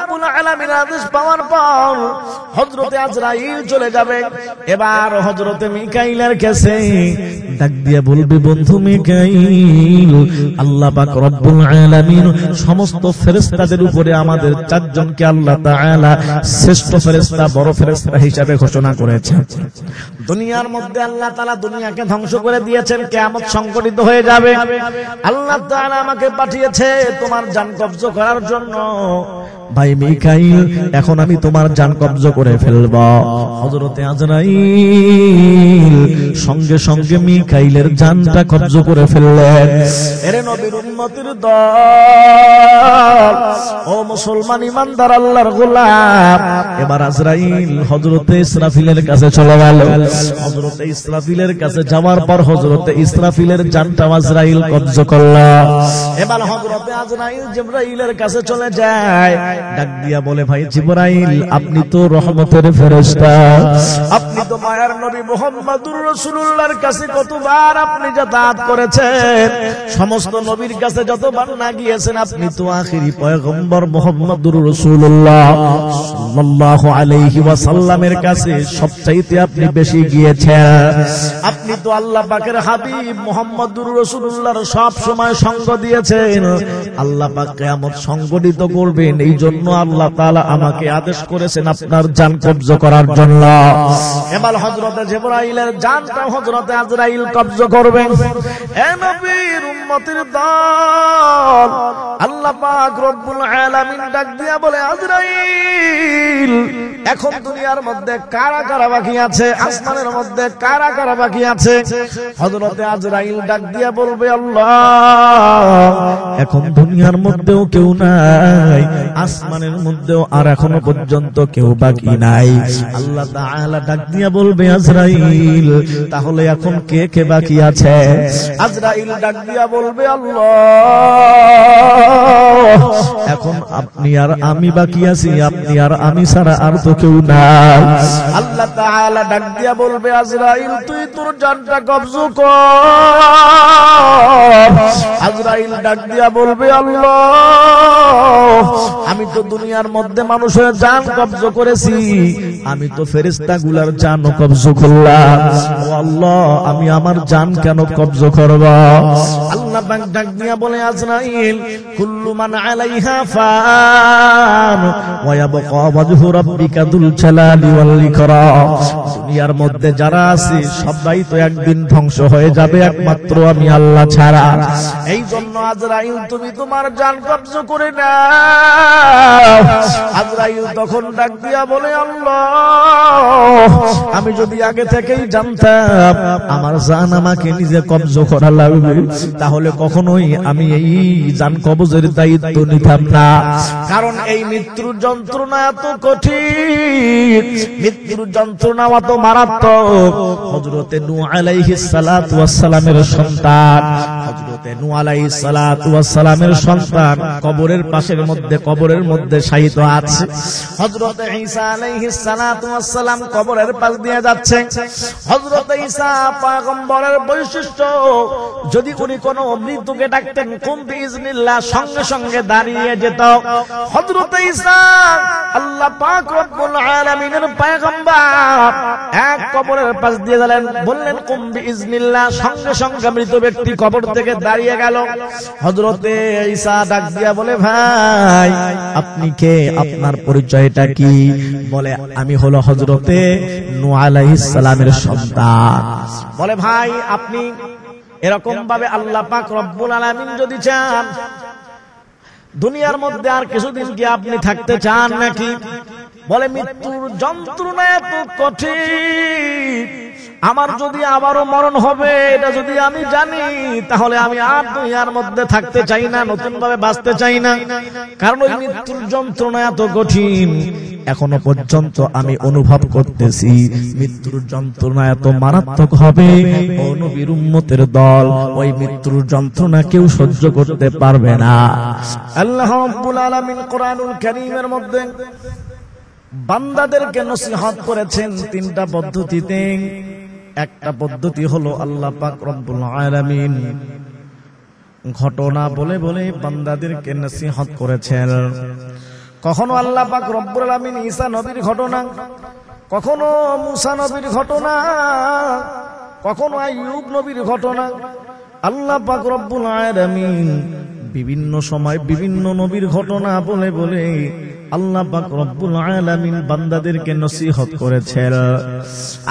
রব্বুল আলামিন আদেশ পাওয়ার পর হযরতে আজরাইল চলে যাবে। এবার হযরতে মিকাইলের কাছে ডাক দিয়ে বলবে, বন্ধু মিকাইল, আল্লাহ পাক রব্বুল আলামিন সমস্ত ফেরেশতাদের উপরে আমাদের চারজনকে আল্লাহ তাআলা শ্রেষ্ঠ ফেরেশতা, বড় ফেরেশতা হিসেবে ঘোষণা করেছেন। দুনিয়ার মধ্যে আল্লাহ তাআলা দুনিয়াকে ধ্বংস করে দিয়েছেন, কিয়ামত সংঘটিত হয়ে যাবে। আল্লাহ তাআলা আমাকে পাঠিয়েছে তোমার জান কবজ করার জন্য। ভাই মিকাইল, এখন আমি তোমার জান কবজ করে ফেলব। হযরতে আজরাইল সঙ্গে সঙ্গে মিকাইলের জানটা কবজ করে ফেললেন। এরে নবীর উম্মতের দল, ও মুসলমান ইমানদার আল্লাহর গোলাম, এবার আজরাইল হযরতে ইসরাফিলের কাছে চলে গেল। হযরতে ইসরাফিলের কাছে যাওয়ার পর হযরতে ইসরাফিলের জানটা আজরাইল কবজ করল। এবার হযরতে আজরাইল জিবরাইলের কাছে চলে যায়, ডাক দিয়া বলে, ভাই জিবরাইল, আপনি তো রহমতের ফেরেশতা, আপনি তো মায়ার নবী মুহাম্মদুর রাসূলুল্লাহর কাছে কতবার আপনি যাতায়াত করেছেন, সমস্ত নবীর কাছে যতবার না গিয়েছেন, আপনি তো আখিরি পয়গম্বর মুহাম্মদুর রাসূলুল্লাহ সাল্লাল্লাহু আলাইহি ওয়াসাল্লামের কাছে সবচাইতে আপনি বেশি গিয়েছেন। আপনি তো আল্লাহ পাকের হাবিব মুহাম্মদুর রাসূলুল্লাহর সব সময় সঙ্গ দিয়েছেন। আল্লাহ পাক কিয়ামত সংঘটিত করবেন, এই জন্য আল্লাহ তাআলা আমাকে আদেশ করেছেন আপনার জান কবজ করার জন্য। এবার হযরতে জিবরাইলের জানটা হযরতে আজরাইল কবজ করবেন। এ নবীর উম্মতের দল, আল্লাহ পাক রব্বুল আলামিন ডাক দিয়া বলে, আজরাইল, এখন দুনিয়ার মধ্যে কারা কারা বাকি আছে, আসমানের মধ্যে কারা কারা বাকি আছে? হযরতে আজরাইল ডাক দিয়া বলবে, আল্লাহ, এখন দুনিয়ার মধ্যেও কেউ নাই, আসমানের মধ্যেও আর এখনো পর্যন্ত কেউ বাকি নাই। আল্লাহ তাআলা ডাক দিয়া বলবে, আজরাইল, তাহলে এখন কে কে বাকি আছে? আজরাইল ডাক দিয়া বলবে, আল্লাহ, এখন আপনি আর আমি বাকি আছি, আপনি আর আমি ছাড়া আর তো কেউ নাই। আল্লাহ তাআলা ডাক দিয়া বলবে, আজরাইল, তুই তোর জানটা কবজ কর। আজরাইল ডাক দিয়া বলবে, আল্লাহ, আমি তো দুনিয়ার মধ্যে মানুষের জান কবজ করেছি, আমি তো ফেরেশতাগুলার জানও কবজ করলাম। ও আল্লাহ, আমি আমার জান কেন কবজ করব? আল্লাহ পাক ডাক দিয়া বলে, আজরাইল, কুল্লু মান আলাইহা ফান ওয়া ইয়াবকা ওয়াজহু রাব্বিকা যুল জালালি ওয়াল ইকরাম। দুনিয়ার মধ্যে যারা আছে সবাই তো একদিন ধ্বংস হয়ে যাবে, একমাত্র আমি আল্লাহ ছাড়া। এই জন্য আজরাইল, তুমি তোমার জান কবজ করে নাও। আজরাইল তখন ডাক দিয়া বলে, আল্লাহ, আমি যদি আগে থেকেই জানতাম আমার জান আমাকে নিজে কবজ করা লাগবে, তাহলে কখনোই আমি এই জান কবজের দায়িত্ব নিতাম না। কারণ এই মৃত্যুর যন্ত্রণা এত কঠিন, মৃত্যুর যন্ত্রণা এত মারাত্মক। হযরতে নূহ আলাইহিস সালাতু ওয়াস সালামের সন্তান, হযরতে নূহ আলাইহিস সালাতু ওয়াস সালামের সন্তান কবরের পাশের মধ্যে, কবরের মধ্যে শায়িত আছে। হযরতে ঈসা আলাইহিস সালাতু ওয়াস সালাম কবরের পাশ দিয়ে যাচ্ছে। হযরতে ঈসা পয়গম্বরের বৈশিষ্ট্য, যদি উনি কোনো মৃত্যুকে ডাকতেন, কুম বিইজনিল্লাহ, সঙ্গে সঙ্গে দাঁড়িয়ে যেত। হযরতে ঈসা আল্লাহ পাক রব্বুল আলামিনের পয়গম্বর, এক কবরের পাশ দিয়ে গেলেন, বললেন কুম বিইজনিল্লাহ, সঙ্গে সঙ্গে মৃত ব্যক্তি কবর থেকে দাঁড়িয়ে গেল। হযরতে ঈসা ডাক দিয়া বলে, ভাই, আপনি কে? আপনার পরিচয়টা কি? বলে, আমি হলো হযরতে নূহ আলাইহিস সালামের সন্তান। বলে, ভাই, আপনি এরকম ভাবে আল্লাহ পাক রব্বুল আলামিন যদি চান, দুনিয়ার মধ্যে আর কিছুদিন কি আপনি থাকতে চান নাকি? বলে, মৃত্যুর যন্ত্রণা এত কঠিন, আমার যদি আবারও মরণ হবে এটা যদি আমি জানি, তাহলে আমি আর দুনিয়ার মধ্যে থাকতে চাই না, নতুন ভাবে বাঁচতে চাই না। কারণ ওই মৃত্যুর যন্ত্রণা এত কঠিন, এখনো পর্যন্ত আমি অনুভব করতেছি মৃত্যুর যন্ত্রণা এত মারাত্মক হবে। ও নবীর উম্মতের দল, ওই মৃত্যুর যন্ত্রণা কেউ সহ্য করতে পারবে না। আল্লাহ রাব্বুল আলামিন কোরআনুল কারীমের মধ্যে বান্দাদেরকে নসিহত করেছেন তিনটা পদ্ধতিতে। একটা পদ্ধতি হলো আল্লাহ পাক রব্বুল আলামিন ঘটনা বলে বলে বান্দাদেরকে নসিহত করেছেন। কখনো আল্লাহ পাক রব্বুল আলামিন ঈসা নবীর ঘটনা, কখনো মুসা নবীর ঘটনা, কখনো আইয়ুব নবীর ঘটনা। আল্লাহ পাক রব্বুল আলামিন বিভিন্ন সময় বিভিন্ন নবীর ঘটনা বলে বলে আল্লাহ পাক রব্বুল আলামিন বান্দাদেরকে নসিহত করেছেন।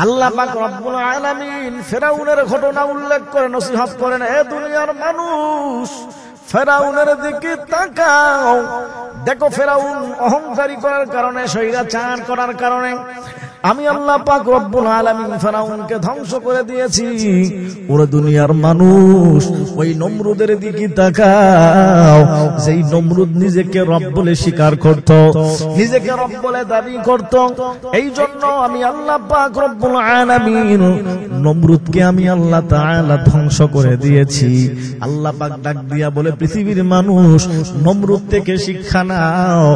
আল্লাহ পাক রব্বুল আলামিন ফেরাউনের ঘটনা উল্লেখ করে নসিহত করেন, হে দুনিয়ার মানুষ, ফেরাউনের দিকে তাকাও, দেখো ফেরাউন অহংকারী করার কারণে, স্বৈরাচার করার কারণে আমি আল্লাহ পাক রব্বুল আলামিন ফেরাউনকে ধ্বংস করে দিয়েছি। ওরে দুনিয়ার মানুষ, ওই নমরুদের দিকে তাকাও, যেই নমরুদ নিজেকে রব বলে স্বীকার করত, নিজেকে রব বলে দাবি করত। এই জন্য আমি আল্লাহ পাক রব্বুল আলামিন নমরুদকে আমি আল্লাহ তাআলা ধ্বংস করে দিয়েছি। আল্লাহ পাক ডাক দিয়া বলে, পৃথিবীর মানুষ, নমরুদ থেকে শিক্ষা নাও,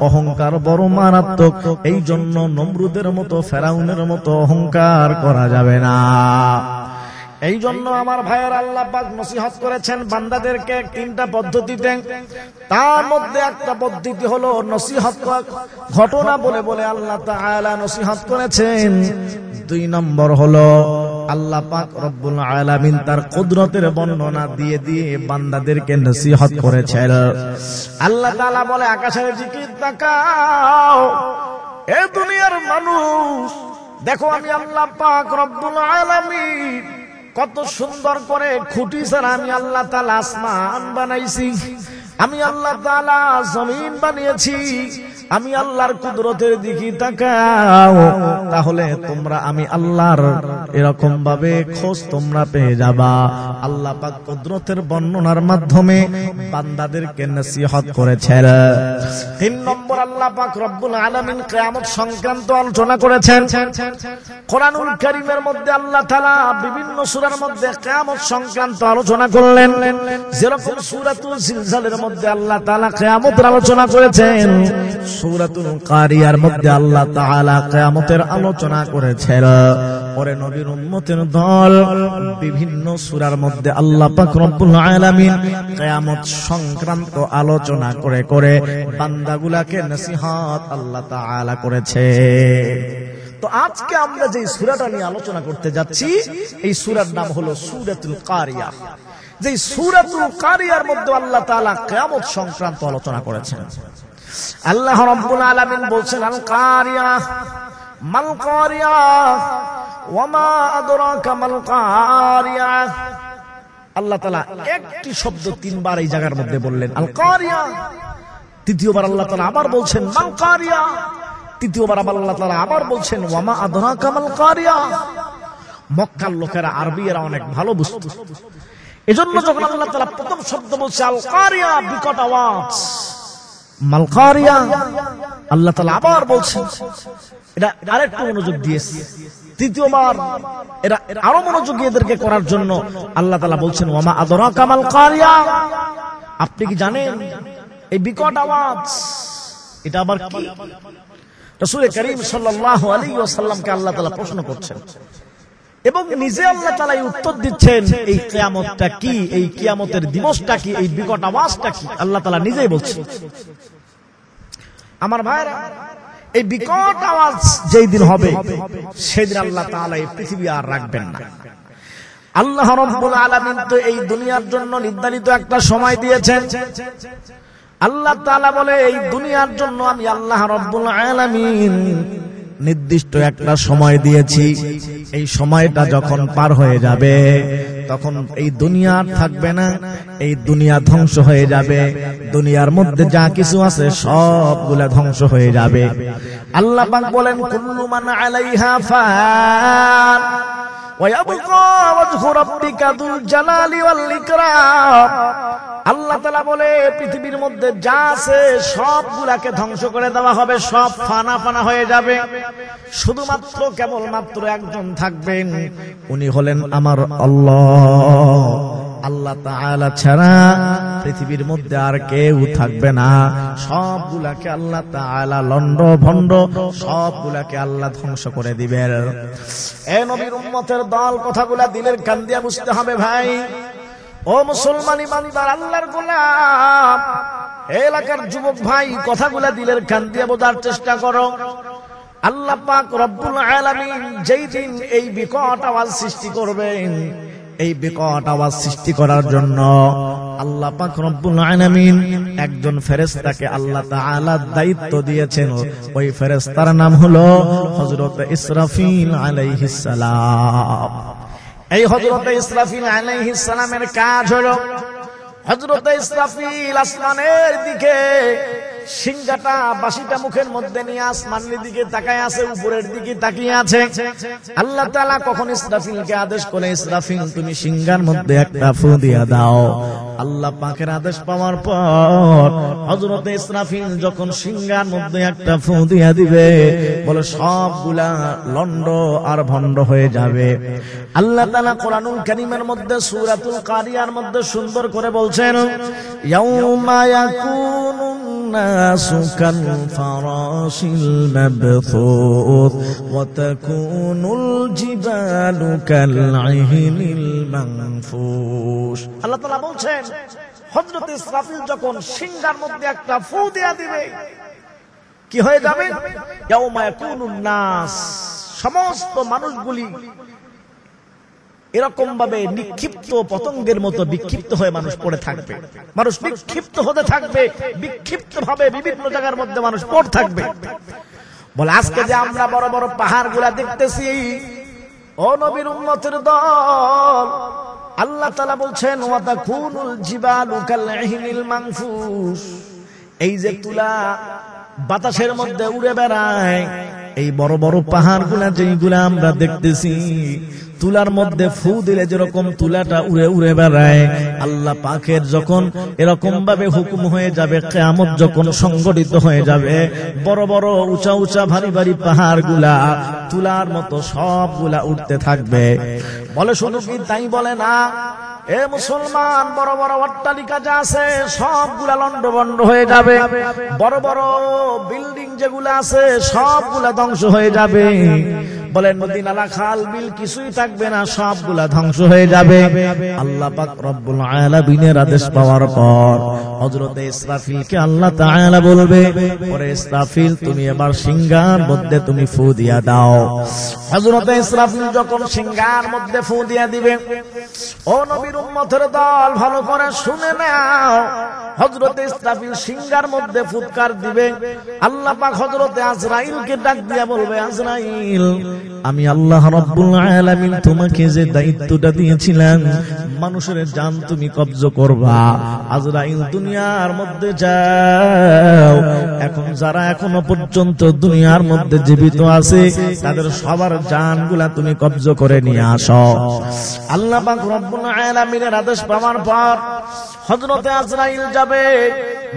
অহংকার বড় মারাত্মক। এই জন্য নমরুদের মতো, ফেরাউনের মতো অহংকার করা যাবে না। এই জন্য আমার ভাইয়ের আল্লাহ পাক নসিহত করেছেন বান্দাদেরকে তিনটা পদ্ধতিতে। তার মধ্যে একটা পদ্ধতি হলো নসিহত ঘটনা বলে বলে আল্লাহ তাআলা নসিহত করেছেন। 2 নম্বর হলো আল্লাহ পাক রব্বুল আলামিন তার কুদরতের বর্ণনা দিয়ে দিয়ে বান্দাদেরকে নসিহত করেছেন। আল্লাহ তাআলা বলে, আকাশের দিকে তাকাও, এ দুনিয়ার মানুষ, দেখো আমি আল্লাহ পাক রব্বুল আলামিন কত সুন্দর করে খুঁটি ছাড়া আমি আল্লাহ তাআলা আসমান বানাইছি, আমি আল্লাহ তাআলা জমিন বানিয়েছি। আমি আল্লাহর কুদরতের দিকে তাকাও, তাহলে তোমরা আমি আল্লাহর এরকম ভাবে খোঁজ তোমরা পেয়ে যাবা। আল্লাহ পাক কুদরতের বর্ণনার মাধ্যমে বান্দাদেরকে নসিহত করেছেন। 3 নম্বর আল্লাহ পাক রব্বুল আলামিন কিয়ামত সংক্রান্ত আলোচনা করেছেন। কোরআনুল কারীমের মধ্যে আল্লাহ তাআলা বিভিন্ন সূরার মধ্যে কিয়ামত সংক্রান্ত আলোচনা করলেন। যেরকম সূরাতুল জিলজালের মধ্যে আল্লাহ তাআলা কিয়ামতের আলোচনা করেছেন, সূরাতুল কারিয়ার মধ্যে আল্লাহ তাআলা কিয়ামতের আলোচনা করেছেন। পরে নবীর উম্মতের দল বিভিন্ন সূরার মধ্যে আল্লাহ পাক রব্বুল আলামিন কিয়ামত সংক্রান্ত আলোচনা করে করে বান্দাগুলোকে নসিহত আল্লাহ তাআলা করেছে। তো আজকে আমরা যে সূরাটা নিয়ে আলোচনা করতে যাচ্ছি, এই সূরার নাম হলো সূরাতুল কারিয়া। যে সূরাতুল কারিয়ার মধ্যে আল্লাহ তাআলা কিয়ামত সংক্রান্ত আলোচনা করেছেন। আল্লাহ রাব্বুল আলামিন বলছেন, আল কারিয়া মাল কারিয়া ওয়া মা আদরাকা মাল কারিয়া। আল্লাহ তাআলা একটি শব্দ 3 বার এই জায়গার মধ্যে বললেন, আল কারিয়া। তৃতীয়বার আল্লাহ তাআলা আবার বলছেন মাল কারিয়া। তৃতীয়বার আল্লাহ তাআলা আবার বলছেন ওয়া মা আদরাকা মাল কারিয়া। মক্কার লোকেরা, আরবিরা অনেক ভালো বুঝতো। এজন্য যখন আল্লাহ তাআলা প্রথম শব্দ বলছে আল কারিয়া, বিকট আওয়াজ, মাল কারিয়া, আল্লাহ তাআলা আবার বলছেন, এটা আরেকটু মনোযোগ দিয়েছে। তৃতীয়বার এরা আরো মনোযোগী এদেরকে করার জন্য আল্লাহ তাআলা বলছেন ওয়া মা আদরাকা মাল কারিয়া। আপনি কি জানেন এই বিকট আওয়াজ এটা আবার কি? রাসূল করিম সাল্লাল্লাহু আলাইহি ওয়াসাল্লামকে আল্লাহ তাআলা প্রশ্ন করছেন এবং নিজে আল্লাহ তাআলা উত্তর দিচ্ছেন। এই কিয়ামতটা কি, এই কিয়ামতের দিবসটা কি, এই বিকট আওয়াজটা কি, আল্লাহ তাআলা নিজেই বলছেন। আমার ভাইরা, এই বিকট আওয়াজ যেই দিন হবে সেদিন আল্লাহ তাআলা এই পৃথিবী আর রাখবেন না। আল্লাহ রাব্বুল আলামিন তো এই দুনিয়ার জন্য নির্ধারিত একটা সময় দিয়েছেন। আল্লাহ তাআলা বলে, এই দুনিয়ার জন্য আমি আল্লাহ রাব্বুল আলামিন নির্দিষ্ট একটা সময় দিয়েছি। এই সময়টা যখন পার হয়ে যাবে তখন এই দুনিয়া আর থাকবে না, এই দুনিয়া ধ্বংস হয়ে যাবে। দুনিয়ার মধ্যে যা কিছু আছে সবগুলা ধ্বংস হয়ে যাবে। আল্লাহ পাক বলেন, কুল্লু মান আলাইহা ফান ওয়া ইয়াবকা ওয়াজহু রাব্বিকা যুল জালালি ওয়াল ইকরাম। আল্লাহ তাআলা বলে, পৃথিবীর মধ্যে যা আছে সবগুলাকে ধ্বংস করে দেওয়া হবে, সব ফানা ফানা হয়ে যাবে। শুধুমাত্র কেবলমাত্র একজন থাকবেন, উনি হলেন আমার আল্লাহ। আল্লাহ তাআলা ছাড়া পৃথিবীর মধ্যে আর কেউ থাকবে না। সবগুলাকে আল্লাহ তাআলা লন্ড ভন্ড, সবগুলাকে আল্লাহ ধ্বংস করে দিবেন। এ নবীর উম্মতের দল, কথাগুলা দিলের কান দিয়া বুঝতে হবে ভাই। ও মুসলমান ইমানদার, আল্লাহর গোলাম, এলাকার যুবক ভাই, কথাগুলা দিলের কান দিয়ে বোঝার চেষ্টা করো। আল্লাহ পাক রব্বুল আলামিন যেই দিন এই বিকট আওয়াজ সৃষ্টি করবেন, এই বিকট আওয়াজ সৃষ্টি করার জন্য আল্লাহ পাক রব্বুল আলামিন একজন ফেরেশতাকে আল্লাহ তাআলা দায়িত্ব দিয়েছেন। ওই ফেরেশতার নাম হলো হযরত ইসরাফিল আলাইহিস সালাম। এই হযরত ইসরাফিল আলাইহিস সালামের কাজ হলো, হযরত ইসরাফিল আসমানের দিকে সিংহাটা বাঁশিটা মুখের মধ্যে নিয়ে আসমানের দিকে তাকায় আছে, উপরের দিকে তাকিয়ে আছে। আল্লাহ তাআলা কখন ইসরাফিলকে আদেশ করে, ইসরাফিল তুমি সিংহার মধ্যে একটা ফু দিয়ে দাও। আল্লাহ পাকের আদেশ পাওয়ার পর হযরত ইসরাফিল যখন সিংহার মধ্যে একটা ফু দিয়ে দিবে, বলে সবগুলা লন্ড আর ভন্ড হয়ে যাবে। আল্লাহ তাআলা কোরআনুল কারীমের মধ্যে সূরাতুল কারিয়ার মধ্যে সুন্দর করে বলছেন, ইয়াউমা ইয়াকুনুন الناس كالفراش المبثوث وتكون الجبال كالعهن المنفوش। আল্লাহ তাআলা বলছেন হযরত ইসরাফিল যখন সিংহার মধ্যে একটা ফু দিয়ে দিবে, কি হয়ে যাবে? ইয়াউমা ইয়াকুনুন নাস, সমস্ত মানুষগুলি এরকম ভাবে নিক্ষিপ্ত পতঙ্গের মতো বিক্ষিপ্ত হয়ে মানুষ পড়ে থাকবে। মানুষ নিক্ষিপ্ত হতে থাকবে, বিক্ষিপ্ত ভাবে বিভিন্ন জায়গার মধ্যে মানুষ পড়ে থাকবে। বলে আজকে যে আমরা বড় বড় পাহাড় গুলা দেখতেছি, ও নবীর উম্মতের দল, আল্লাহ তাআলা বলছেন ওয়া তাকুনুল জিবালু কালইহিনিল মানফুস, এই যে তুলা বাতাসের মধ্যে উড়ে বেড়ায়, এই বড় বড় পাহাড় গুলা যেগুলা আমরা দেখতেছি, তুলার মধ্যে ফু দিলে যেরকম তুলাটা উড়ে উড়ে বেড়ায়, আল্লাহ পাকের যখন এরকম ভাবে হুকুম হয়ে যাবে, কিয়ামত যখন সংগঠিত হয়ে যাবে, বড় বড় উঁচা উঁচা ভারী ভারী পাহাড় গুলা তুলার মতো সবগুলা উঠতে থাকবে। বলে শুধু কি তাই বলে না, এ মুসলমান, বড় বড় অট্টালিকা যা আছে সবগুলা লন্ডভন্ড হয়ে যাবে, বড় বড় বিল্ডিং যেগুলা আছে সবগুলা ধ্বংস হয়ে যাবে। বলেন নদী নালা খাল বিল কিছুই থাকবে না, সবগুলা ধ্বংস হয়ে যাবে। আল্লাহ পাক রব্বুল আলামিনের আদেশ পাওয়ার পর হযরত ইসরাফিলকে আল্লাহ তাআলা বলবে, ওরে ইসরাফিল তুমি এবার সিংহার মধ্যে তুমি ফু দিয়া দাও। হযরত ইসরাফিল যখন সিংহার মধ্যে ফু দিয়া দিবে, ও নবীর উম্মতের দল ভালো করে শুনে নাও, হযরত ইসরাফিল সিংহার মধ্যে ফুৎকার দিবে, আল্লাহ পাক হযরত আজরাইলকে ডাক দিয়া বলবে, আজরাইল আমি আল্লাহ রাব্বুল আলামিন তোমাকে যে দায়িত্বটা দিয়েছিলাম মানুষের জান তুমি কবজ করবা, আজরাইল দুনিয়ার মধ্যে যাও, এখন যারা এখনো পর্যন্ত দুনিয়ার মধ্যে জীবিত আছে তাদের সবার জানগুলা তুমি কবজ করে নিয়ে আসো। আল্লাহ পাক রব্বুল আলামিনের আদেশ পাওয়ার পর হযরত আজরাইল যাবে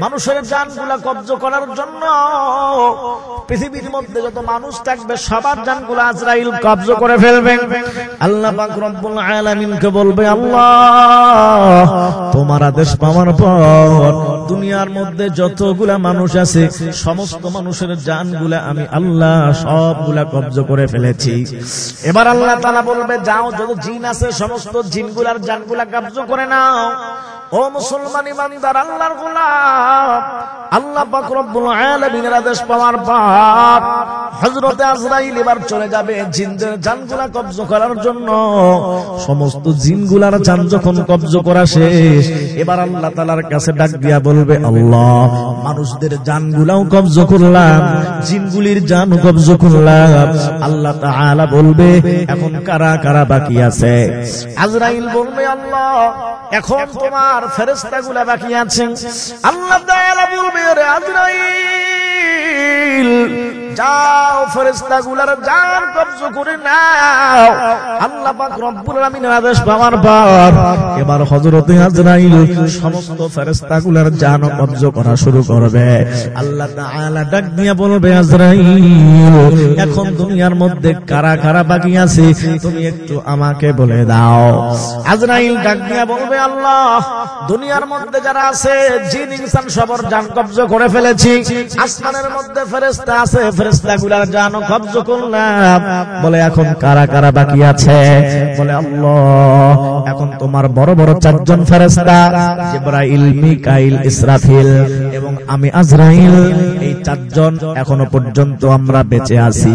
মানুষের জানগুলা কবজ করার জন্য। পৃথিবীর মধ্যে যত মানুষ থাকবে সবার জানগুলা আজরাইল কবজ করে ফেলবে। আল্লাহ পাক রব্বুল আলামিনকে বলবে, আল্লাহ তোমার আদেশ পাওয়ার পর দুনিয়ার মধ্যে যতগুলা মানুষ আছে সমস্ত মানুষের জানগুলা আমি আল্লাহ সবগুলা কবজ করে ফেলেছি। এবার আল্লাহ তাআলা বলবে, যাও যত জিন আছে সমস্ত জিনগুলার জানগুলা কবজ করে নাও। ও মুসলমান ইমানদার আল্লাহর গোলাম, আল্লাহ পাক রব্বুল আলামিনের আদেশ পাওয়ার পর হযরত আজরাইল এবার চলে যাবে জিনদের জানগুলা কবজ করার জন্য। সমস্ত জিনগুলার জান যখন কবজ করা শেষ, এবার আল্লাহ তাআলার কাছে ডাক দিয়া বলবে, আল্লাহ মানুষদের জানগুলাও কবজ করলাম, জিনগুলির জান কবজ করলাম। আল্লাহ তাআলা বলবে, এখন কারা কারা বাকি আছে? আজরাইল বলবে, আল্লাহ এখন তোমার ফেরেশতাগুলা বাকি আছে। আল্লাহ তাআলা বলবে, রে আজরাইল যাও ফেরেশতাগুলার জান কবজ করে নাও। আল্লাহ পাক রব্বুল আলামিনের আদেশ পাওয়ার পর এবার হযরত আজরাইল সমস্ত ফেরেশতাগুলার জান কবজ করা শুরু করবে। আল্লাহ তাআলা ডাক দিয়ে বলবে, আজরাইল এখন দুনিয়ার মধ্যে কারা কারা বাকি আছে তুমি একটু আমাকে বলে দাও। আজরাইল ডাক দিয়ে বলবে, আল্লাহ দুনিয়ার মধ্যে যারা আছে জিন ইনসান সবার জান কবজ করে ফেলেছি। আসমানের মধ্যে ফেরেশতা আছে, ফেরেশতাগুলার জান কবজ করলাম। বলে এখন কারা কারা বাকি আছে? বলে আল্লাহ এখন তোমার বড় বড় চারজন ফেরেশতা জিবরাইল, মিকাইল, ইসরাফিল এবং আমি আজরাইল, এই চারজন এখনো পর্যন্ত আমরা বেঁচে আছি।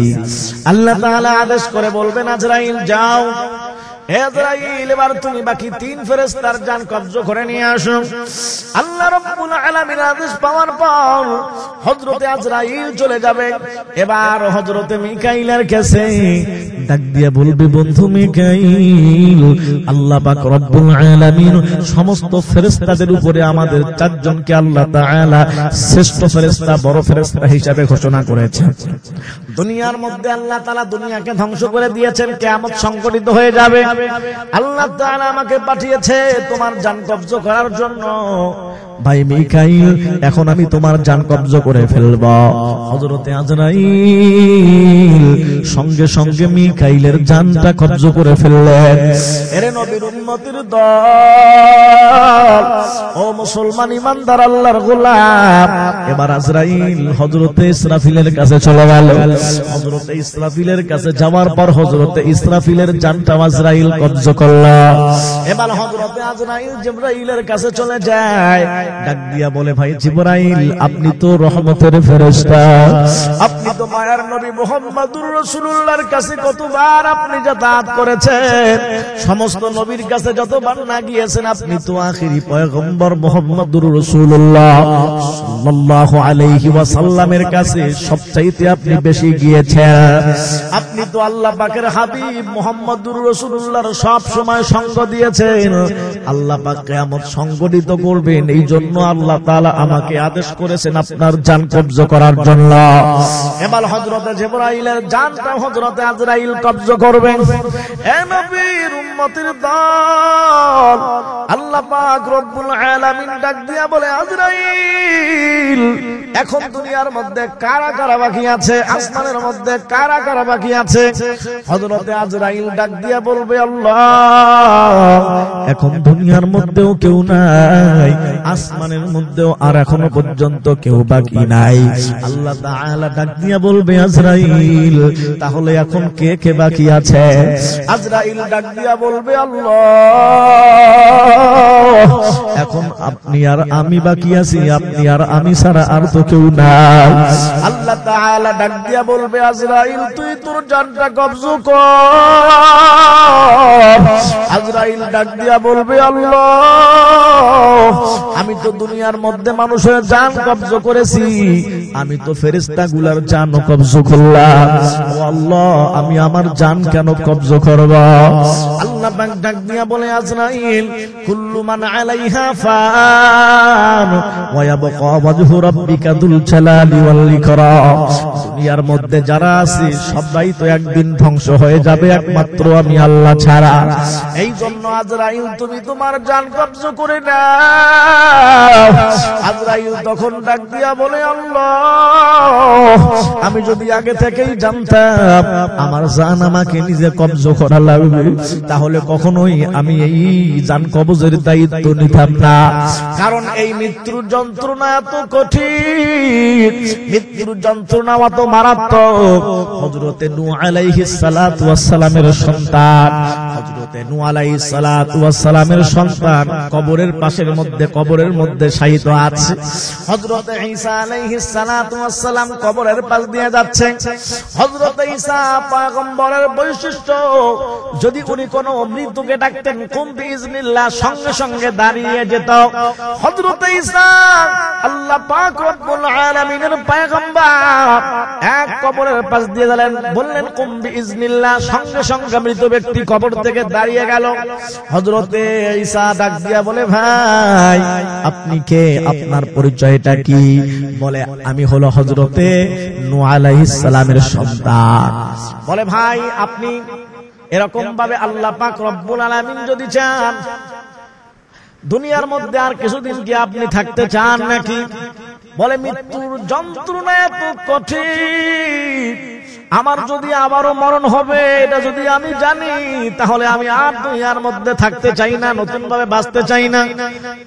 আল্লাহ তাআলা আদেশ করে বলবেন আজরাইল যাও, আজরাইল এবার তুমি বাকি তিন ফেরেশতার জান কবজ করে নিয়ে আসো। আল্লাহ রাব্বুল আলামিন আদেশ পাওয়ার পর হযরতে আজরাইল চলে যাবে। এবার হযরতে মিকাইলের কাছে ডাক দিয়ে বলবে বন্ধু মিকাইল, আল্লাহ পাক রব্বুল আলামিন সমস্ত ফেরেশতাদের উপরে আমাদের চারজনকে আল্লাহ তাআলা শ্রেষ্ঠ ফেরেশতা, বড় ফেরেশতা হিসেবে ঘোষণা করেছেন। দুনিয়ার মধ্যে আল্লাহ তাআলা দুনিয়াকে ধ্বংস করে দিয়েছেন, কিয়ামত সংঘটিত হয়ে যাবে। আল্লাহ তাআলা আমাকে পাঠিয়েছে তোমার জান কবজ করার জন্য। ভাই মিকাইল এখন আমি তোমার জান কবজ করে ফেলব। হযরতে আজরাইল সঙ্গে সঙ্গে মিকাইলের জানটা কবজ করে ফেললেন। এরে নবীর উম্মতের দল, ও মুসলমান ইমানদার আল্লাহর গোলাম, এবার আজরাইল হযরতে ইসরাফিলের কাছে চলে গেল। হযরতে ইসরাফিলের কাছে যাওয়ার পর হযরতে ইসরাফিলের জানটা আজরাইল কবজ করল। এবার হযরতে আজরাইল জিবরাইলের কাছে চলে যায়, ডাক দিয়া বলে ভাই জিবরাইল আপনি তো রহমতের ফেরেশতা, আপনি তো মায়ার নবী মুহাম্মদুর রাসূলুল্লাহর কাছে কতবার আপনি যাতায়াত করেছেন, সমস্ত নবীর কাছে যতবার না গিয়েছেন, আপনি তো আখিরি পয়গম্বর মুহাম্মদুর রাসূলুল্লাহ সাল্লাল্লাহু আলাইহি ওয়াসাল্লামের কাছে সবচাইতে আপনি বেশি গিয়েছেন। আপনি তো আল্লাহ পাকের হাবিব মুহাম্মদুর রাসূলুল্লাহর সব সময় সঙ্গ দিয়েছেন। আল্লাহ পাক কিয়ামত সংঘটিত করবেন, এই জন্য আল্লাহ তাআলা আমাকে আদেশ করেছেন আপনার জান কবজ করার জন্য। এবার হযরতে জিবরাইলের জানটা হযরতে আজরাইল কবজ করবেন। এ নবীর উম্মতের দল, আল্লাহ পাক রব্বুল আলামিন ডাক দিয়া বলে আজরাইল এখন দুনিয়ার মধ্যে কারা কারা বাকি আছে, আসমানের মধ্যে কারা কারা বাকি আছে? হযরতে আজরাইল ডাক দিয়া বলবে আল্লাহ এখন দুনিয়ার মধ্যেও কেউ নাই, আসমানের মধ্যেও আর এখনো পর্যন্ত কেউ বাকি নাই। আল্লাহ তাআলা ডাক দিয়া বলবে আজরাইল তাহলে এখন কে কে বাকি আছে? আজরাইল ডাক দিয়া বলবে আল্লাহ এখন আপনি আর আমি বাকি আছি, আপনি আর আমি ছাড়া আর তো কেউ নাই। আল্লাহ তাআলা ডাক দিয়া বলবে আজরাইল তুই তোর জানটা কবজ কর। আজরাইল ডাক দিয়া বলবে আল্লাহ আমি তো দুনিয়ার মধ্যে মানুষের জান কবজ করেছি, আমি তো ফেরেশতাগুলার জান কবজ করলাম, ও আল্লাহ আমি আমার জান কেন কবজ করব? আল্লাহ পাক ডাক দিয়া বলে আজরাইল কুল্লু মান আলাইহা ফান ওয়া ইয়াবকা ওয়াজহু রাব্বিকা যুল জালালি ওয়াল ইকরাম। দুনিয়ার মধ্যে যারা আছে সবাই তো একদিন ধ্বংস হয়ে যাবে একমাত্র আমি আল্লাহ ছাড়া। এই জন্য আজরাইল তুমি তোমার জান কবজ করে নাও। আজরাইল তখন ডাক দিয়া বলে আল্লাহ আমি যদি আগে থেকেই জানতাম আমার জান আমাকে নিজে কবজ করা লাগবে তাহলে কখনোই আমি এই জান কবজের দায়িত্ব নিতাম না। কারণ এই মৃত্যুর যন্ত্রণা এত কঠিন, মৃত্যুর যন্ত্রণা এত মারাত্মক। হযরতে নূহ আলাইহিস সালাতু ওয়াস সালামের সন্তান, হযরতে নূহ আলাইহিস সালাতু ওয়াস সালামের সন্তান কবরের পাশের মধ্যে, কবরের মধ্যে শায়িত আছে। হযরতে ঈসা আলাইহিস সালাতু ওয়াস সালাম কবরের পাশ দিয়ে যাচ্ছে। হযরতে ঈসা পয়গম্বরের বৈশিষ্ট্য, যদি উনি কোনো মৃত্যুকে ডাকতেন কুম বিইজনিল্লাহ সঙ্গে সঙ্গে দাঁড়িয়ে যেত। হযরতে ঈসা আল্লাহ পাক রব্বুল আলামিনের পয়গম্বর, এক কবরের পাশ দিয়ে গেলেন, বললেন কুম বিইজনিল্লাহ, সঙ্গে সঙ্গে মৃত ব্যক্তি কবর থেকে দাঁড়িয়ে গেল। হযরতে ঈসা ডাক দিয়া বলে ভাই আপনি কে, আপনার পরিচয়টা কি? বলে আমি হলো হযরতে নূহ আলাইহিস সালামের সন্তান। বলে ভাই আপনি এরকম ভাবে আল্লাহ পাক রব্বুল আলামিন যদি চান দুনিয়ার মধ্যে আর কিছুদিন কি আপনি থাকতে চান নাকি? বলে মৃত্যুর যন্ত্রণা এত কঠিন, আমার যদি আবারও মরণ হবে এটা যদি আমি জানি, তাহলে আমি আর দুনিয়ার মধ্যে থাকতে চাই না, নতুন ভাবে বাঁচতে চাই না।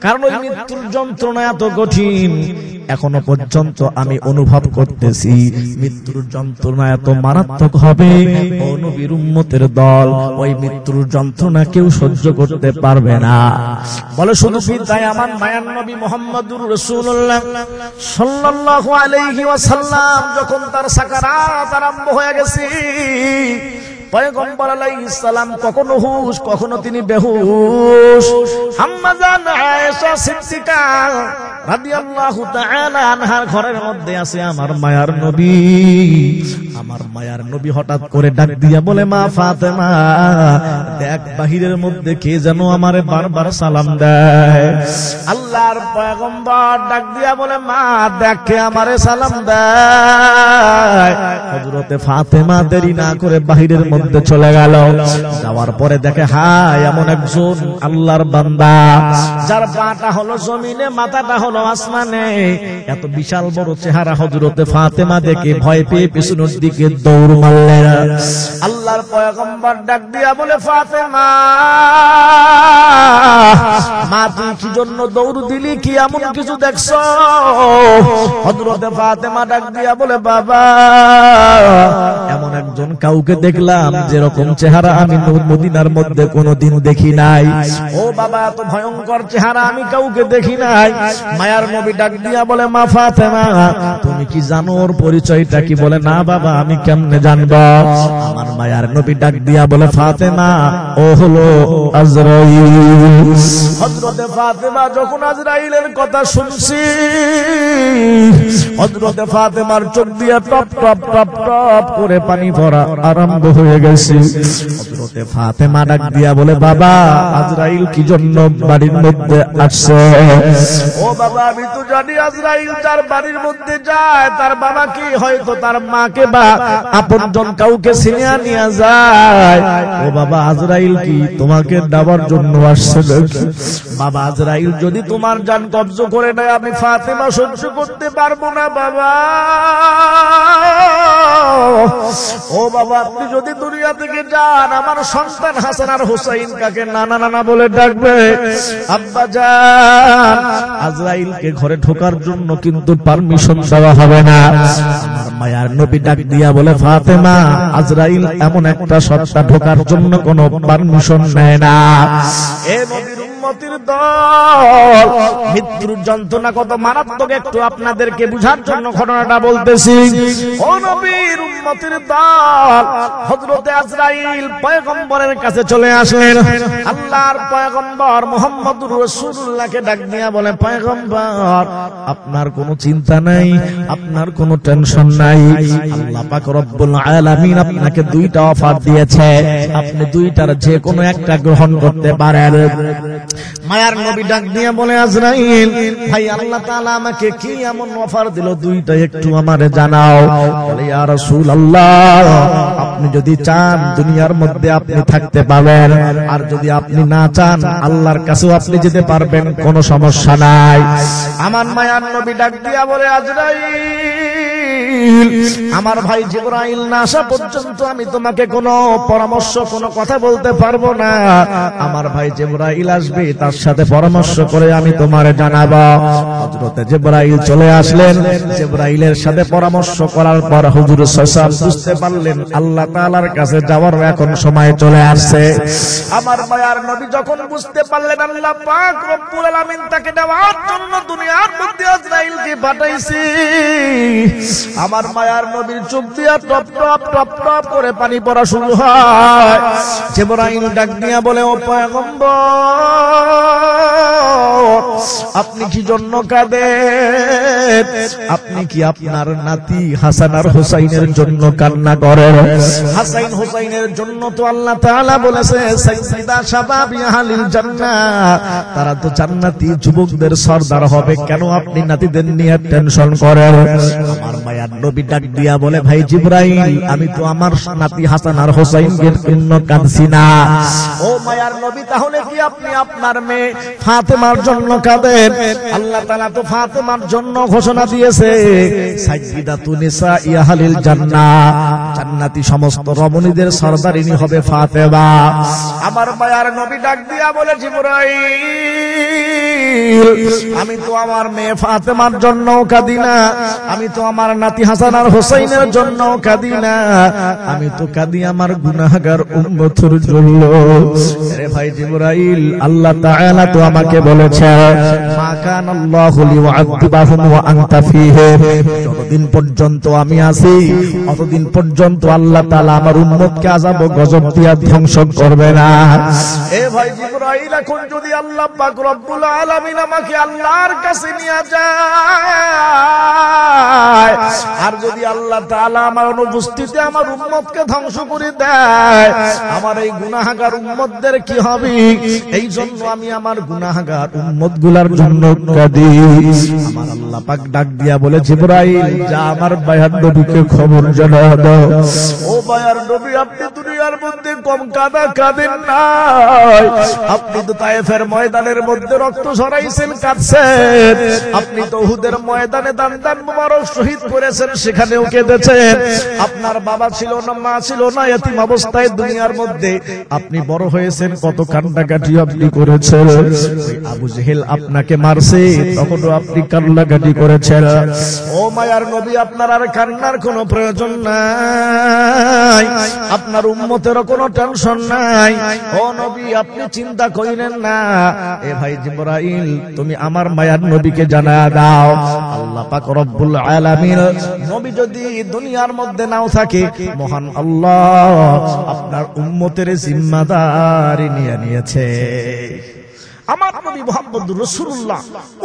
কারণ ওই মৃত্যুর যন্ত্রণা এত কঠিন, এখনো পর্যন্ত আমি অনুভব করতেছি মৃত্যুর যন্ত্রণা এত মারাত্মক হবে। ও নবীর উম্মতের দল, ওই মৃত্যুর যন্ত্রণা কেউ সহ্য করতে পারবে না। বলে শুধু তাই আমার মায়ার নবী মুহাম্মদুর রাসূলুল্লাহ সাল্লাল্লাহু আলাইহি ওয়াসাল্লাম যখন তার সাকারাত আরম্ভ হয়ে গেছে, পয়গম্বর আলাইহিস সালাম কখনো হুশ, কখনো তিনি বেহুশ। আম্মা জান আয়েশা সিদ্দিকা রাদিয়াল্লাহু তাআলা আনহার ঘরের মধ্যে আছে আমার মায়ার নবী। আমার মায়ার নবী হঠাৎ করে ডাক দিয়া বলে, মা ফাতেমা, দেখ বাহিরের মধ্যে কে যেন আমারে বারবার সালাম দেয়। আল্লাহর পয়গম্বর ডাক দিয়া বলে, মা দেখ কে আমারে সালাম দেয়। হযরতে ফাতেমা দেরি না করে বাহিরের মধ্যে চলে গেল। যাওয়ার পরে দেখে হায় এমন একজন আল্লাহর বান্দা, যার পাটা হলো জমিনে, মাথাটা হলো আসমানে। এত বিশাল বড় চেহারা হযরতে ফাতেমা দেখে ভয় পেয়ে পেছনের দিকে দৌড় মারলেন। আল্লাহর পয়গম্বর ডাক দিয়া বলে, ফাতেমা, মা তুই কি জন্য দৌড় দিলি? কি এমন কিছু দেখছো? হযরতে ফাতেমা ডাক দিয়া বলে, বাবা, এমন একজন কাউকে দেখলাম যেরকম চেহারা আমি মদিনার মধ্যে কোনোদিন দেখি নাই। ও বাবা, এত ভয়ঙ্কর চেহারা আমি কাউকে দেখি নাই। মায়ার নবী ডাক দিয়া বলে, মা ফাতেমা, তুমি কি জানো ওর পরিচয়টা কি? বলে, না বাবা, আমি কেমনে জানবো? আমার মায়ার নবী ডাক দিয়া বলে, ফাতেমা, ও হলো আজরাইল। হযরতে ফাতেমা যখন আজরাইলের কথা শুনছি, হযরতে ফাতেমার চোখ দিয়া টপ টপ টপ টপ করে পানি পড়া আরম্ভ হয়ে গেছে। হযরতে ফাতেমা ডাক দিয়া বলে, বাবা, আজরাইল কি জন্য বাড়ির মধ্যে আসছে? ও বাবা, আমি তো জানি আজরাইল যার বাড়ির মধ্যে যায় তার বাবা কি হয়তো তার মাকে বা আপনজন কাউকে ছিনিয়ে নিয়ে যায়। ও বাবা, আজরাইল কি তোমাকে দাবার জন্য আসছে? বাবা, আজরাইল যদি তোমার জান কবজ করে নেয় আমি ফাতেমা সহ্য করতে পারবো না বাবা। ও বাবা, আপনি যদি দুনিয়া থেকে যান আমার সন্তান হাসান আর হুসাইন কাকে নানা নানা বলে ডাকবে। আব্বা জান, আজরাইলকে ঘরে ঢোকার জন্য কিন্তু পারমিশন দেওয়া হবে না। আমার মায়ার নবী ডাক দিয়া বলে, ফাতেমা, আজরাইল এমন একটা সত্তা ঢোকার জন্য কোনো পারমিশন নেয় না। এ নবীর উম্মতের দল, মৃত্যুর যন্ত্রণা কত মারাত্মক একটু আপনাদেরকে বুঝার জন্য ঘটনাটা বলতেছি। ও নবীর উম্মতের দল, হযরতে আজরাইল পয়গম্বরের কাছে চলে আসলেন। আল্লাহর পয়গম্বর মুহাম্মদুর রাসূলুল্লাহকে ডাক দিয়া বলে, পয়গম্বর, আপনার কোনো চিন্তা নাই, আপনার কোনো টেনশন নাই। আল্লাহ পাক রব্বুল আলামিন আপনাকে দুইটা অফার দিয়েছে, আপনি দুইটার যে কোনো একটা গ্রহণ করতে পারেন। মায়ার নবী ডাক দিয়ে বলে, আজরাইল ভাই, আল্লাহ তাআলা আমাকে কি এমন অফার দিল দুইটা একটু আমারে জানাও। বলে, ইয়া রাসূলুল্লাহ, আপনি যদি চান দুনিয়ার মধ্যে আপনি থাকতে পারবেন, আর যদি আপনি না চান আল্লাহর কাছেও আপনি যেতে পারবেন, কোনো সমস্যা নাই। আমার মায়ার নবী ডাক দিয়া বলে, আজরাইল, আমার ভাই জিবরাইল না আসা পর্যন্ত আমি তোমাকে কোনো পরামর্শ, কোনো কথা বলতে পারবো না। আমার ভাই জিবরাইল আসবে, তার সাথে পরামর্শ করে আমি তোমারে জানাবো। হযরতে জিবরাইল চলে আসলেন। জিবরাইলের সাথে পরামর্শ করার পর হুজুর সাল্লাল্লাহু বুঝতে পারলেন আল্লাহ তাআলার কাছে যাওয়ার এখন সময় চলে আসছে। আমার মায়ার নবী যখন বুঝতে পারলেন আল্লাহ পাক রব্বুল আলামিন তাকে দেওয়ার জন্য দুনিয়ার মধ্যে আজরাইলকে পাঠাইছে, আমার মায়ার নবীর চোখ দিয়া টপ টপ টপ টপ করে পানি পড়া শুরু হয়। জিবরাইল ডাক দিয়া বলে, ও পয়গম্বর, আপনি কি জন্য কাঁদেন? আপনি কি আপনার নাতি হাসান আর হুসাইনের জন্য কান্না করেন? হাসান হুসাইনের জন্য তো আল্লাহ তাআলা বলেছে, সাইয়্যিদা শাবাবি আহলিল জান্নাহ, তারা তো জান্নাতি যুবকদের সরদার হবে, কেন আপনি নাতিদের নিয়ে টেনশন করেন? আমার মায়ার নবী ডাক দিয়া বলে, ভাই জিবরাইল, আমি তো আমার নাতি হাসান আর হুসাইনের জন্য কাঁদছি না। ও মায়ার নবী, তাহলে কি আপনি আপনার মেয়ে ফাতেমার জন্য কাঁদেন? আল্লাহ তাআলা তো ফাতেমার জন্য ঘোষণা দিয়েছে, সাইয়্যিদাতু নিসাই আহলিল জান্নাহ, জান্নাতি সমস্ত রমণীদের সরদারিনী হবে ফাতেমা। আমার মায়ার নবী ডাক দিয়া বলে, জিবরাইল, আমি তো আমার মেয়ে ফাতেমার জন্য কাঁদি না, আমি তো আমার নাতি হাসান আর হোসেনের জন্য কাঁদি না, আমি তো কাঁদি আমার গুনাহগার উম্মতের জন্য। আরে ভাই জিবরাইল, আল্লাহ তাআলা তো আমাকে বলেছে, মা কানাল্লাহু লিউআযিবাহুম ওয়া আনতা ফীহিম, যতদিন পর্যন্ত আমি আছি ততদিন পর্যন্ত আল্লাহ তাআলা আমার উম্মতকে আযাব ও গজব দিয়া ধ্বংস করবে না। এ ভাই জিবরাইল, এখন যদি আল্লাহ পাক রব্বুল আলামিন আমাকে আল্লাহর কাছে নিয়ে যায়, আর যদি আল্লাহ তাআলা আমার অনুপস্থিতিতে আমার উম্মতকে ধ্বংস করে দেয়, আমার এই গুনাহগার উম্মতদের কি হবে? এই জন্য আমি আমার গুনাহগার উম্মতগুলোর জন্য কাঁদি। আমার আল্লাহ পাক ডাক দিয়া বলে, জিবরাইল, যা আমার বায়ার নবীকে খবর জানা দাও। ও বায়ার নবী, আপনি দুনিয়ার মধ্যে কম কাঁদা কাঁদেন নাই, আপনি তো তায়েফের ময়দানের মধ্যে রক্ত ঝরাইছেন, কাঁদছেন, আপনি তো উহুদের ময়দানে দান মুবারক শহীদ করেছেন, সেখানেও কেঁদেছেন, আপনার বাবা ছিল না, মা ছিল না, এতিম অবস্থায় দুনিয়ার মধ্যে আপনি বড় হয়েছেন, কত কান্নাকাটি আপনি করেছেন, আবু জেহেল আপনাকে মারছে, তখনও আপনি কান্নাকাটি করেছেন। ও মায়ার নবী, আপনার আর কান্নার কোনো প্রয়োজন নাই, আপনার উম্মতেরও কোনো টেনশন নাই। ও নবী, আপনি চিন্তা করেন না। এ ভাই জিবরাইল, তুমি আমার মায়ার নবীকে জানায়া দাও, আল্লাহ পাক রব্বুল আলামিন নবী যদি দুনিয়ার মধ্যে নাও থাকে, মহান আল্লাহ আপনার উম্মতের জিম্মাদারি নিয়ে নিয়েছে। আমার নবী মুহাম্মদুর রাসূলুল্লাহ